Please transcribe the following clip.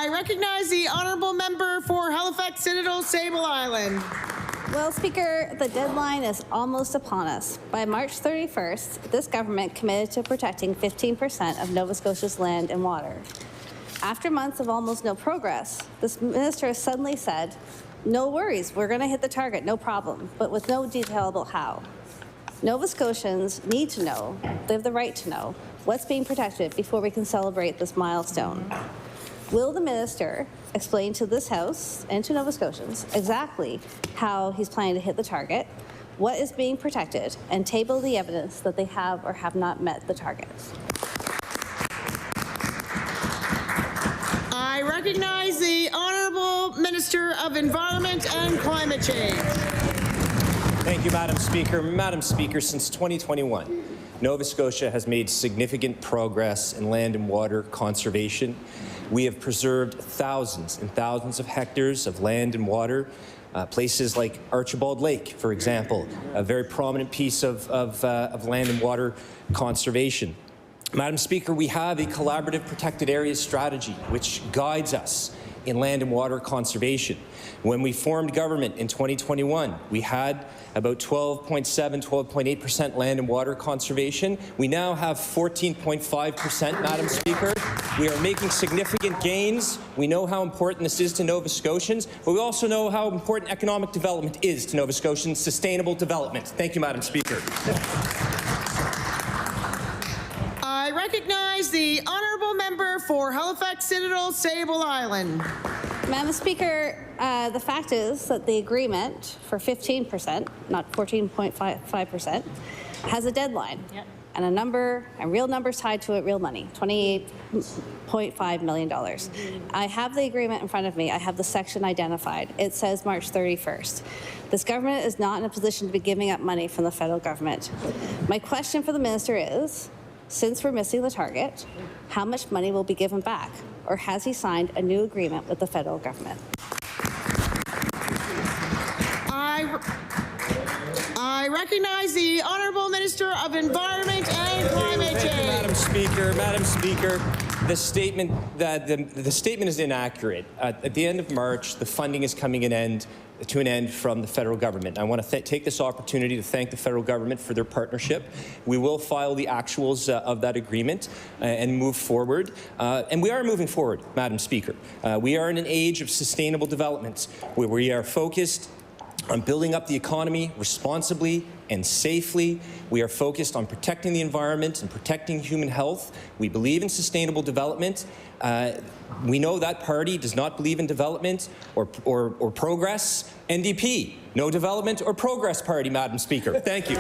I recognize the honourable member for Halifax Citadel Sable Island. Well, Speaker, the deadline is almost upon us. By March 31st, this government committed to protecting 15% of Nova Scotia's land and water. After months of almost no progress, this minister has suddenly said, no worries, we're going to hit the target, no problem, but with no detail about how. Nova Scotians need to know, they have the right to know, what's being protected before we can celebrate this milestone. Will the minister explain to this House and to Nova Scotians exactly how he's planning to hit the target, what is being protected, and table the evidence that they have or have not met the target? I recognize the Honourable Minister of Environment and Climate Change. Thank you, Madam Speaker. Madam Speaker, since 2021, Nova Scotia has made significant progress in land and water conservation. We have preserved thousands and thousands of hectares of land and water. Places like Archibald Lake, for example, a very prominent piece of land and water conservation. Madam Speaker, we have a collaborative protected areas strategy which guides us in land and water conservation. When we formed government in 2021, we had about 12.7, 12.8% land and water conservation. We now have 14.5%, Madam Speaker. We are making significant gains. We know how important this is to Nova Scotians, but we also know how important economic development is to Nova Scotians, sustainable development. Thank you, Madam Speaker. I recognize the Honourable Member for Halifax Citadel Sable Island. Madam Speaker, the fact is that the agreement for 15%, not 14.5%, has a deadline. Yep. And a number, and real numbers tied to it, real money, $28.5 million. I have the agreement in front of me. I have the section identified. It says March 31st. This government is not in a position to be giving up money from the federal government. My question for the minister is, since we're missing the target, how much money will be given back? Or has he signed a new agreement with the federal government? I recognize the Honourable Minister of Environment and Climate Change. Madam Speaker, the statement is inaccurate. At the end of March, the funding is coming to an end from the federal government. I want to take this opportunity to thank the federal government for their partnership. We will file the actuals of that agreement and move forward. And we are moving forward, Madam Speaker. We are in an age of sustainable development where we are focused on building up the economy responsibly and safely. We are focused on protecting the environment and protecting human health. We believe in sustainable development. We know that party does not believe in development or progress. NDP, no development or progress party, Madam Speaker. Thank you.